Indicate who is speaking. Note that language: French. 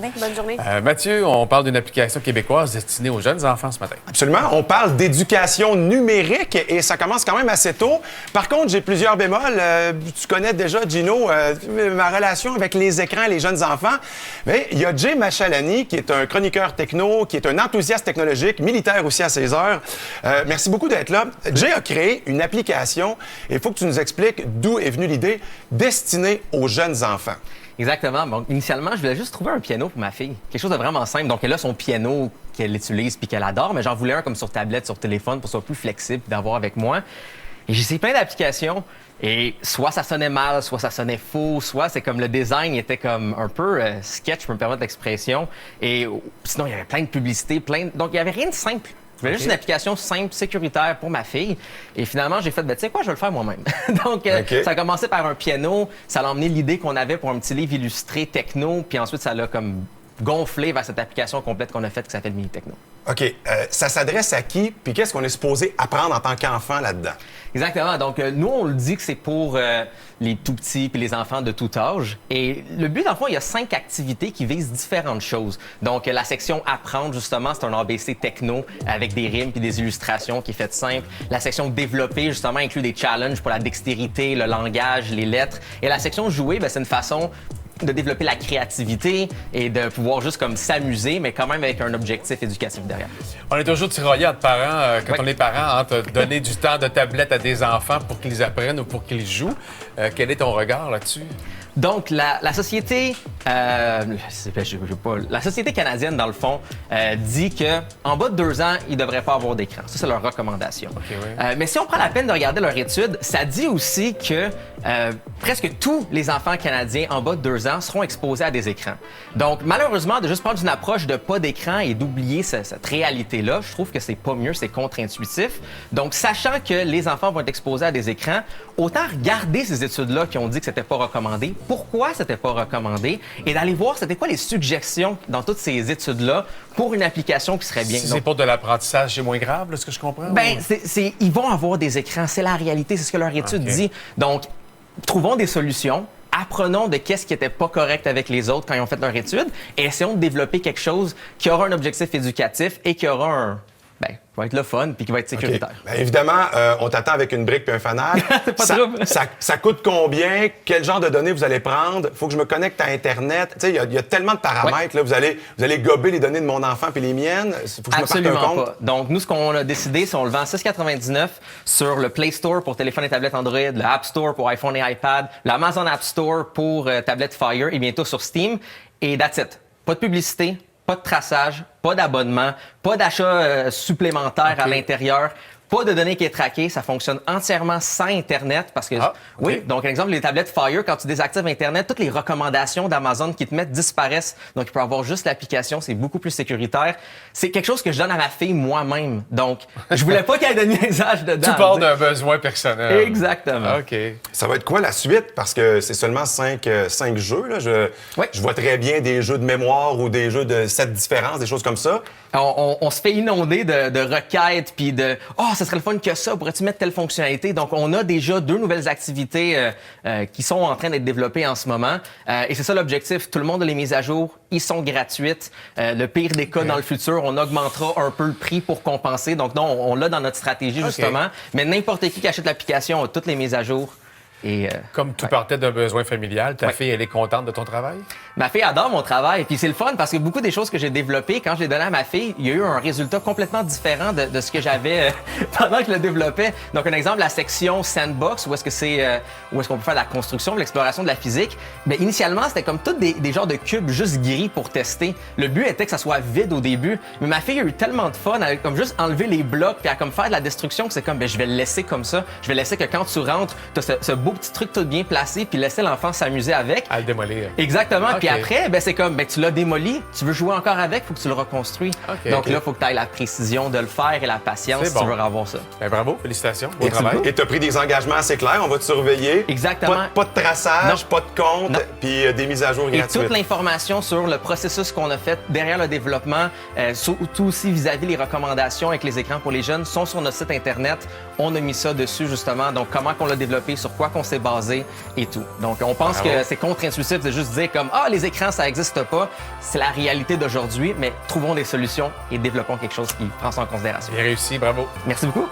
Speaker 1: matin. Bonne journée.
Speaker 2: Mathieu, on parle d'une application québécoise destinée aux jeunes enfants ce matin.
Speaker 3: Absolument. On parle d'éducation numérique et ça commence quand même assez tôt. Par contre, j'ai plusieurs bémols. Tu connais déjà, Gino, ma relation avec les écrans et les jeunes enfants. Mais il y a Jay Machalani, qui est un chroniqueur techno, qui est un enthousiaste technologique, militaire aussi à 16 heures. Merci beaucoup d'être là. Jay a créé une application et il faut que tu nous expliques d'où est venue l'idée destinée aux jeunes enfants.
Speaker 4: Exactement. Donc, initialement, je voulais juste trouver un piano pour ma fille. Quelque chose de vraiment simple. Donc, elle a son piano qu'elle utilise puis qu'elle adore, mais j'en voulais un comme sur tablette, sur téléphone, pour que ce soit plus flexible d'avoir avec moi. Et j'ai essayé plein d'applications. Et soit ça sonnait mal, soit ça sonnait faux, soit c'est comme le design était comme un peu sketch, je peux me permettre l'expression. Et sinon, il y avait plein de publicités, donc il n'y avait rien de simple. Je voulais juste une application simple, sécuritaire pour ma fille. Et finalement, j'ai fait, tu sais quoi, je vais le faire moi-même. Donc, ça a commencé par un piano. Ça a emmené l'idée qu'on avait pour un petit livre illustré techno. Puis ensuite, ça l'a comme gonflé vers cette application complète qu'on a faite qui s'appelle Mini Techno.
Speaker 3: OK. Ça s'adresse à qui? Puis qu'est-ce qu'on est supposé apprendre en tant qu'enfant là-dedans?
Speaker 4: Exactement. Donc, nous, on le dit que c'est pour les tout-petits puis les enfants de tout âge. Et le but, dans le fond, il y a 5 activités qui visent différentes choses. Donc, la section apprendre, justement, c'est un ABC techno avec des rimes puis des illustrations qui est faite simple. La section développer, justement, inclut des challenges pour la dextérité, le langage, les lettres. Et la section jouer, c'est une façon de développer la créativité et de pouvoir juste comme s'amuser, mais quand même avec un objectif éducatif derrière.
Speaker 2: On est toujours tiraillés entre parents, quand on est parents, entre donner du temps de tablette à des enfants pour qu'ils apprennent ou pour qu'ils jouent. Quel est ton regard là-dessus?
Speaker 4: Donc, la société, la société canadienne, dans le fond, dit qu'en bas de 2 ans, ils ne devraient pas avoir d'écran. Ça, c'est leur recommandation.
Speaker 2: Okay, oui.
Speaker 4: Mais si on prend la peine de regarder leur étude, ça dit aussi que presque tous les enfants canadiens en bas de 2 ans seront exposés à des écrans. Donc, malheureusement, de juste prendre une approche de pas d'écran et d'oublier cette réalité-là, je trouve que c'est pas mieux, c'est contre-intuitif. Donc, sachant que les enfants vont être exposés à des écrans, autant regarder ces études-là qui ont dit que c'était pas recommandé, pourquoi c'était pas recommandé, et d'aller voir c'était quoi les suggestions dans toutes ces études-là pour une application qui serait bien.
Speaker 2: Si c'est pour de l'apprentissage, c'est moins grave, là, ce que je comprends?
Speaker 4: Ben, ils vont avoir des écrans, c'est la réalité, c'est ce que leur étude dit. Donc, trouvons des solutions. Apprenons de qu'est-ce qui n'était pas correct avec les autres quand ils ont fait leur étude et essayons de développer quelque chose qui aura un objectif éducatif et qui aura qui va être le fun puis qui va être sécuritaire.
Speaker 3: Okay. Bien, évidemment, on t'attend avec une brique puis un fanal. ça coûte combien? Quel genre de données vous allez prendre? Il faut que je me connecte à Internet. Tu sais, il y a tellement de paramètres. Là, vous allez gober les données de mon enfant puis les miennes. Il faut que je me parte un compte.
Speaker 4: Pas. Donc, nous, ce qu'on a décidé, c'est qu'on le vend 6,99 sur le Play Store pour téléphone et tablette Android, le App Store pour iPhone et iPad, l'Amazon App Store pour tablette Fire et bientôt sur Steam. Et that's it. Pas de publicité. Pas de traçage, pas d'abonnement, pas d'achat supplémentaire à l'intérieur, pas de données qui est traquée. Ça fonctionne entièrement sans Internet parce que, oui, donc, un exemple, les tablettes Fire, quand tu désactives Internet, toutes les recommandations d'Amazon qui te mettent disparaissent. Donc, il peut avoir juste l'application. C'est beaucoup plus sécuritaire. C'est quelque chose que je donne à ma fille moi-même. Donc, je voulais pas qu'elle ait de niaisage dedans.
Speaker 2: Tu parles d'un besoin personnel.
Speaker 4: Exactement.
Speaker 2: OK.
Speaker 3: Ça va être quoi la suite? Parce que c'est seulement 5 jeux. Là. Je vois très bien des jeux de mémoire ou des jeux de 7 différences, des choses comme ça.
Speaker 4: On se fait inonder de requêtes puis de « Oh, ça serait le fun que ça, pourrais-tu mettre telle fonctionnalité? » Donc, on a déjà 2 nouvelles activités qui sont en train d'être développées en ce moment. Et c'est ça l'objectif. Tout le monde a les mises à jour. Ils sont gratuites. Le pire des cas, dans le futur, on augmentera un peu le prix pour compenser. Donc, non, on l'a dans notre stratégie, justement. Mais n'importe qui achète l'application a toutes les mises à jour. Et,
Speaker 2: comme tout partait d'un besoin familial, ta fille, elle est contente de ton travail?
Speaker 4: Ma fille adore mon travail. Puis c'est le fun parce que beaucoup des choses que j'ai développées, quand je les donnais à ma fille, il y a eu un résultat complètement différent de ce que j'avais pendant que je le développais. Donc, un exemple, la section Sandbox, où est-ce qu'on peut faire de la construction, de l'exploration de la physique. Bien, initialement, c'était comme tous des genres de cubes juste gris pour tester. Le but était que ça soit vide au début. Mais ma fille a eu tellement de fun à comme juste enlever les blocs puis à comme faire de la destruction que c'est comme, je vais le laisser comme ça. Je vais laisser que quand tu rentres, tu as ce beau petit truc tout bien placé puis laisser l'enfant s'amuser avec.
Speaker 2: À le démolir.
Speaker 4: Exactement. Okay. Puis après, c'est comme, tu l'as démoli, tu veux jouer encore avec, il faut que tu le reconstruis. Donc là, il faut que tu aies la précision de le faire et la patience si tu veux avoir ça.
Speaker 2: Bien, bravo, félicitations, bon travail.
Speaker 3: Et tu as pris des engagements assez clairs, on va te surveiller.
Speaker 4: Exactement.
Speaker 3: Pas de traçage, pas de compte, puis des mises à jour gratuites.
Speaker 4: Et toute l'information sur le processus qu'on a fait derrière le développement, surtout aussi vis-à-vis les recommandations avec les écrans pour les jeunes, sont sur notre site Internet. On a mis ça dessus, justement. Donc, comment qu'on l'a développé, sur quoi qu'on s'est basé et tout. Donc, on pense que c'est contre-intuitif de juste dire comme « Ah, les écrans, ça n'existe pas. » C'est la réalité d'aujourd'hui, mais trouvons des solutions et développons quelque chose qui prend ça en considération.
Speaker 2: Bien réussi, bravo.
Speaker 4: Merci beaucoup.